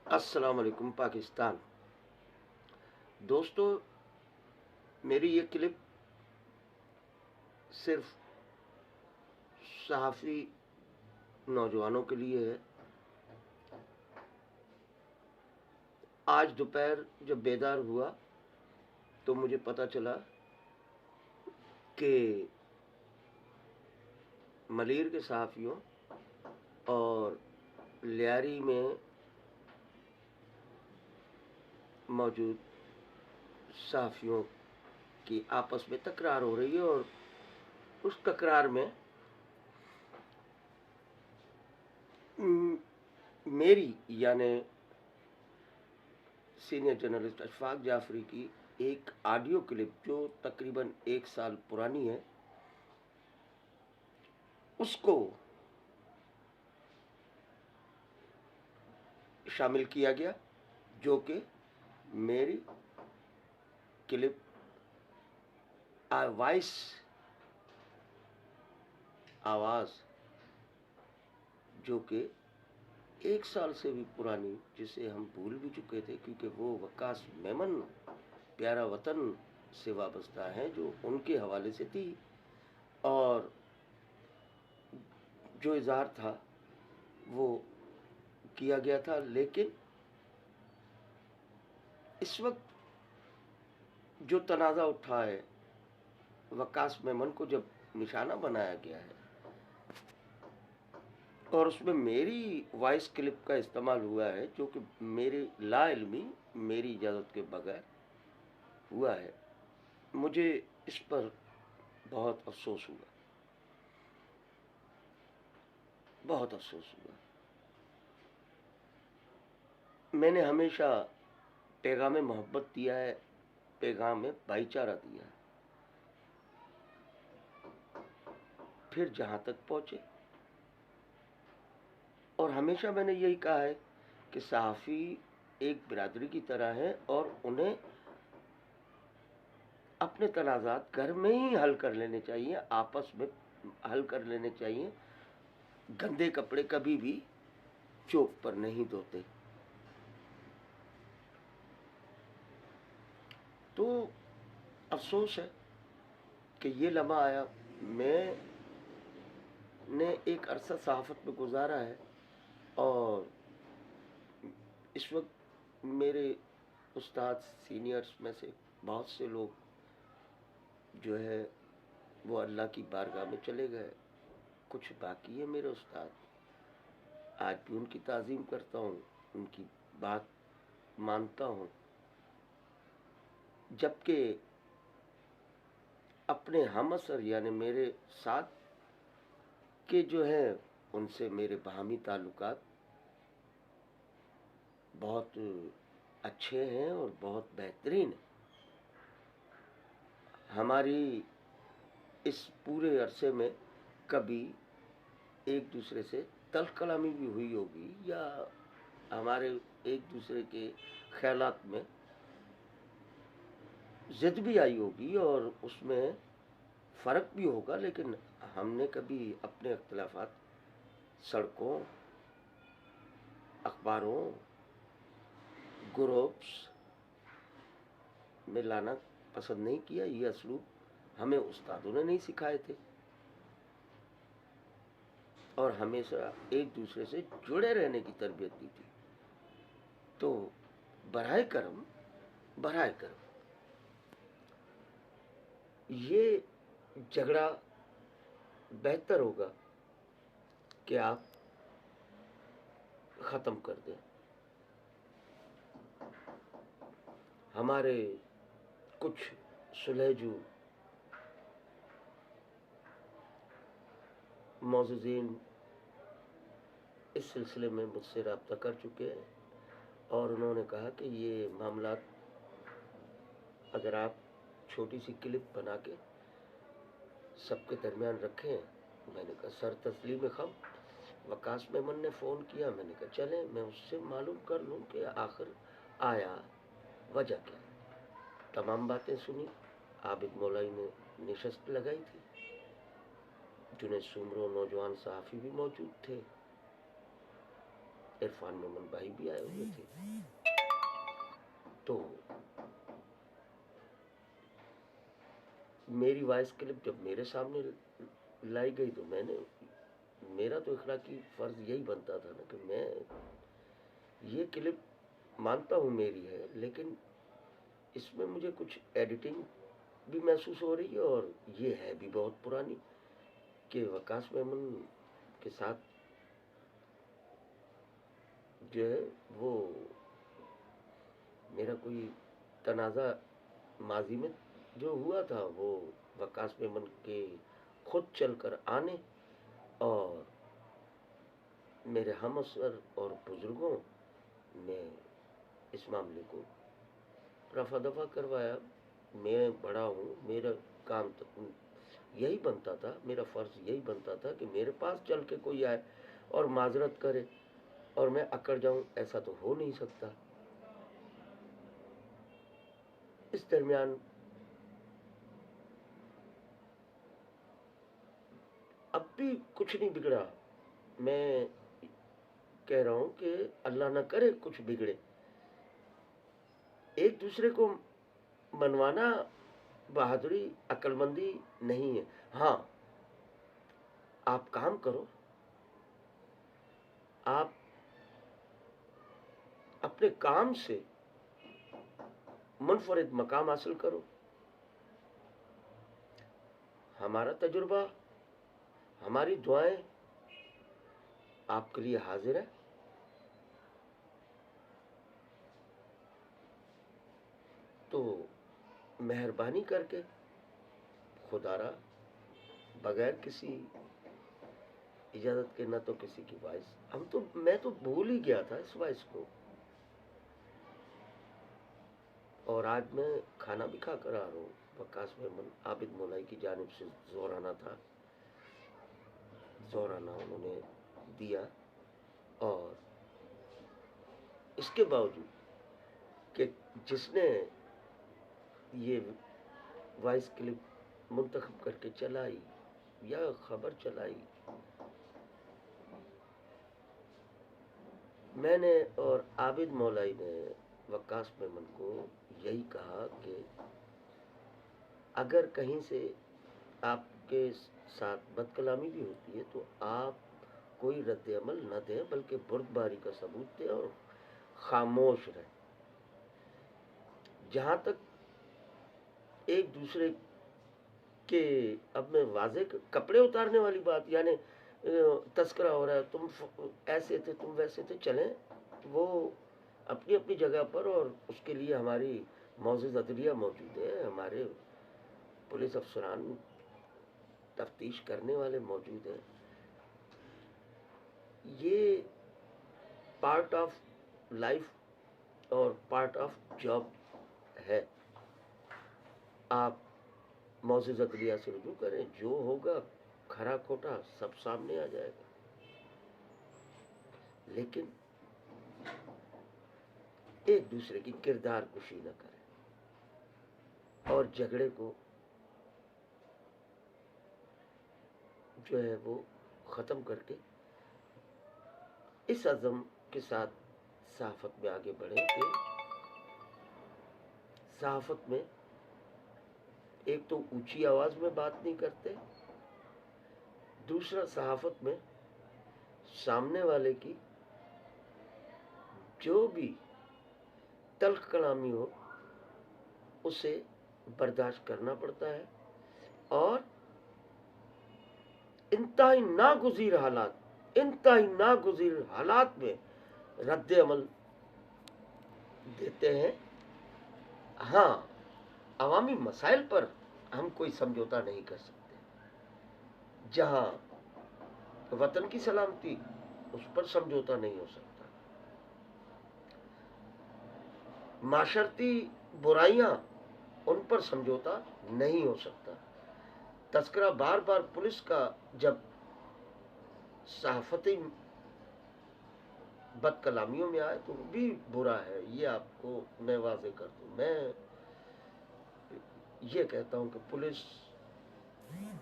अस्सलाम वालेकुम पाकिस्तान। दोस्तों, मेरी ये क्लिप सिर्फ सहाफ़ी नौजवानों के लिए है। आज दोपहर जब बेदार हुआ तो मुझे पता चला कि मलीर के सहाफ़ियों और लियारी में मौजूद सहाफ़ियों की आपस में तकरार हो रही है और उस तकरार में मेरी यानी सीनियर जर्नलिस्ट अशफाक जाफरी की एक ऑडियो क्लिप जो तकरीबन 1 साल पुरानी है, उसको शामिल किया गया, जो कि मेरी क्लिप वॉइस आवाज़ जो कि 1 साल से भी पुरानी, जिसे हम भूल भी चुके थे क्योंकि वो वकास मेमन प्यारा वतन से वाबस्ता है, जो उनके हवाले से थी और जो इज़हार था वो किया गया था। लेकिन इस वक्त जो तनाज़ा उठा है, वकास मेमन को जब निशाना बनाया गया है और उसमें मेरी वॉइस क्लिप का इस्तेमाल हुआ है, जो कि मेरी लाइल्मी, मेरी इजाज़त के बगैर हुआ है, मुझे इस पर बहुत अफसोस हुआ, बहुत अफसोस हुआ। मैंने हमेशा पैगाम मोहब्बत दिया है, पैगाम भाईचारा दिया है। फिर जहाँ तक पहुँचे, और हमेशा मैंने यही कहा है कि सहाफ़ी एक बिरादरी की तरह है और उन्हें अपने तनाज़ात घर में ही हल कर लेने चाहिए, आपस में हल कर लेने चाहिए। गंदे कपड़े कभी भी चौक पर नहीं धोते। तो अफसोस है कि ये लम्हा आया। मैंने एक अरसा सहाफ़त में गुजारा है और इस वक्त मेरे उस्ताद सीनियर्स में से बहुत से लोग जो है वो अल्लाह की बारगाह में चले गए। कुछ बाकी है मेरे उस्ताद, आज भी उनकी ताज़ीम करता हूँ, उनकी बात मानता हूँ, जबकि अपने हम असर यानी मेरे साथ के जो है उनसे मेरे बाहमी ताल्लुकात बहुत अच्छे हैं और बहुत बेहतरीन हैं। हमारी इस पूरे अरसे में कभी एक दूसरे से तल्ख़ कलामी भी हुई होगी या हमारे एक दूसरे के ख्यालात में ज़िद भी आई होगी और उसमें फ़र्क भी होगा, लेकिन हमने कभी अपने इख्तिलाफ़ात सड़कों, अखबारों, ग्रुप्स में लाना पसंद नहीं किया। ये असलूब हमें उस्तादों ने नहीं सिखाए थे और हमेशा एक दूसरे से जुड़े रहने की तरबियत दी थी। तो बराए करम, बराए करम, ये झगड़ा बेहतर होगा कि आप ख़त्म कर दें। हमारे कुछ सुलहजू मौजूदीन इस सिलसिले में मुझसे रब्ता कर चुके हैं और उन्होंने कहा कि ये मामलात अगर आप छोटी सी क्लिप बना के सबके दरमियान रखें। मैंने कहा सर तस्लीम खम, वकास मेमन ने फ़ोन किया, मैंने कहा चलें मैं उससे मालूम कर लूँ कि आखिर आया वजह क्या। तमाम बातें सुनी। आबिद मौलाई ने नशस्त लगाई थी, जुनैद सुमरो नौजवान सहाफ़ी भी मौजूद थे इरफान मेमन भाई भी आए हुए थे। तो मेरी वॉइस क्लिप जब मेरे सामने लाई गई तो मेरा तो इखलाकी फर्ज यही बनता था ना कि मैं ये क्लिप मानता हूँ मेरी है, लेकिन इसमें मुझे कुछ एडिटिंग भी महसूस हो रही है, और ये है भी बहुत पुरानी कि वकास मेमन के साथ जो है वो मेरा कोई तनाज़ा माजी में जो हुआ था, वो वकास मेमन के खुद चलकर आने और मेरे हमअसर और बुजुर्गों ने इस मामले को रफा दफा करवाया। मैं बड़ा हूँ, मेरा काम तो यही बनता था, मेरा फ़र्ज़ यही बनता था कि मेरे पास चल के कोई आए और माजरत करे और मैं अकड़ जाऊँ, ऐसा तो हो नहीं सकता। इस दरमियान अब भी कुछ नहीं बिगड़ा। मैं कह रहा हूँ कि अल्लाह न करे कुछ बिगड़े। एक दूसरे को मनवाना बहादुरी, अक्लमंदी नहीं है। हाँ, आप काम करो, आप अपने काम से मुनफरिद मकाम हासिल करो। हमारा तजुर्बा, हमारी दुआएं आपके लिए हाजिर है। तो मेहरबानी करके खुदारा बगैर किसी इजाज़त के, न तो किसी की वॉइस, मैं तो भूल ही गया था इस वॉइस को। और आज मैं खाना भी खा कर आ रहा हूँ। वकास मेमन आबिद मौलाई की जानिब से ज़ोराना उन्होंने दिया, और इसके बावजूद कि जिसने ये वॉइस क्लिप मुंतखब करके चलाई या खबर चलाई, मैंने और आबिद मौलाई ने वकास मेमन को यही कहा कि अगर कहीं से आपके साथ बदकलामी भी होती है तो आप कोई रद्द अमल न दें, बल्कि बुर्दबारी का सबूत दें और खामोश रहें। जहाँ तक एक दूसरे के, अब मैं वाजे कपड़े उतारने वाली बात, यानी तस्करा हो रहा है, तुम ऐसे थे, तुम वैसे थे, चलें वो अपनी अपनी जगह पर, और उसके लिए हमारी मौजूद अदलिया मौजूद है, हमारे पुलिस अफसरान तफ्तीश करने वाले मौजूद हैं। ये पार्ट ऑफ लाइफ और पार्ट ऑफ जॉब है। आप मौजूद अदलिया से रुजू करें, जो होगा खरा खोटा सब सामने आ जाएगा। लेकिन एक दूसरे की किरदार कुशी न करें और झगड़े को जो है वो ख़त्म करके इस अज़म के साथ सहाफ़त में आगे बढ़ें कि सहाफ़त में एक तो ऊंची आवाज़ में बात नहीं करते, दूसरा सहाफ़त में सामने वाले की जो भी तल्ख़ कलामी हो उसे बर्दाश्त करना पड़ता है, और इंतहाई नागुज़ीर हालात में रद्द अमल देते हैं। हाँ, अवामी मसाइल पर हम कोई समझौता नहीं कर सकते। जहाँ वतन की सलामती, उस पर समझौता नहीं हो सकता। माशरती बुराइयां, उन पर समझौता नहीं हो सकता। तस्करा बार बार पुलिस का जब सहाफती बदकलामियों में आए तो भी बुरा है, ये आपको मैं वाज़े कर दूं। मैं ये कहता हूं कि पुलिस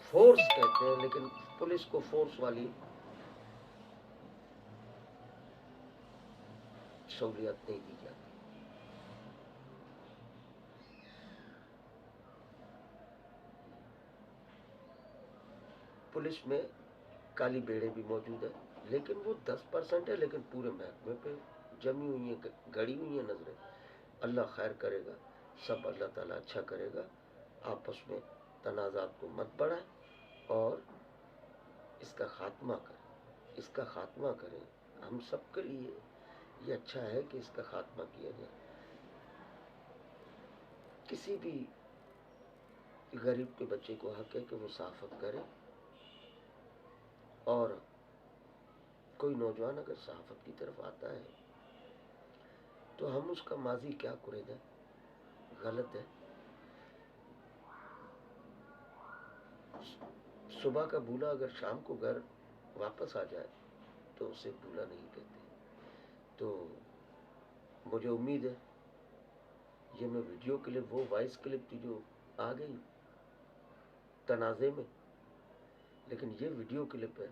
फोर्स कहते हैं, लेकिन पुलिस को फोर्स वाली सहूलियत नहीं दी जाती। पुलिस में काली भेड़ें भी मौजूद है, लेकिन वो 10% है, लेकिन पूरे महकमे पे जमी हुई है, गड़ी हुई है नजरें। अल्लाह खैर करेगा, सब अल्लाह ताला अच्छा करेगा। आपस में तनाज़ात को मत बढ़ाएं और इसका खात्मा करें, इसका खात्मा करें। हम सब के लिए ये अच्छा है कि इसका खात्मा किया जाए। किसी भी गरीब के बच्चे को हक है कि वो सहाफ़त करे, और कोई नौजवान अगर सहाफ़त की तरफ आता है तो हम उसका माजी क्या कुरेदें, गलत है। सुबह का भूला अगर शाम को घर वापस आ जाए तो उसे भूला नहीं कहते। तो मुझे उम्मीद है ये मैं वीडियो क्लिप, वो वॉइस क्लिप थी जो आ गई तनाज़े में, लेकिन ये वीडियो क्लिप है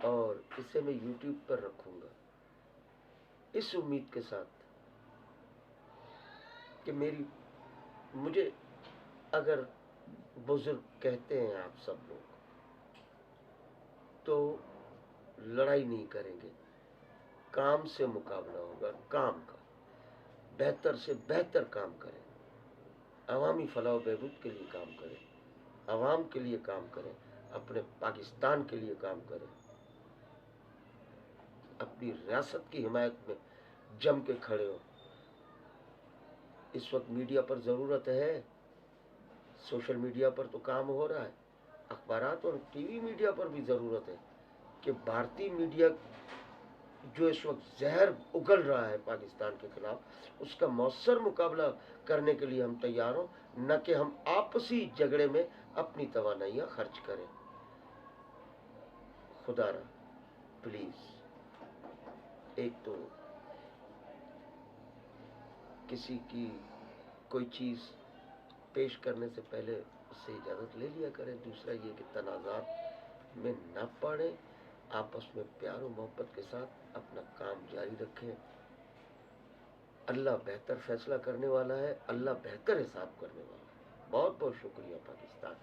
और इसे मैं यूट्यूब पर रखूँगा इस उम्मीद के साथ कि मुझे अगर बुजुर्ग कहते हैं आप सब लोग, तो लड़ाई नहीं करेंगे, काम से मुकाबला होगा, काम का बेहतर से बेहतर काम करें, अवामी फलाह बहबूद के लिए काम करें, अवाम के लिए काम करें, अपने पाकिस्तान के लिए काम करें, अपनी रियासत की हिमायत में जम के खड़े हो। इस वक्त मीडिया पर ज़रूरत है, सोशल मीडिया पर तो काम हो रहा है, अखबारात और टीवी मीडिया पर भी ज़रूरत है कि भारतीय मीडिया जो इस वक्त जहर उगल रहा है पाकिस्तान के खिलाफ, उसका मौसर मुकाबला करने के लिए हम तैयार हों, न कि हम आपसी झगड़े में अपनी तवानाइयाँ खर्च करें। खुदारा प्लीज़, एक तो किसी की कोई चीज़ पेश करने से पहले उससे इजाज़त ले लिया करें। दूसरा ये कि तनाज़ात में न पड़े, आपस में प्यार और मोहब्बत के साथ अपना काम जारी रखें। अल्लाह बेहतर फैसला करने वाला है, अल्लाह बेहतर हिसाब करने वाला है। बहुत बहुत शुक्रिया पाकिस्तान।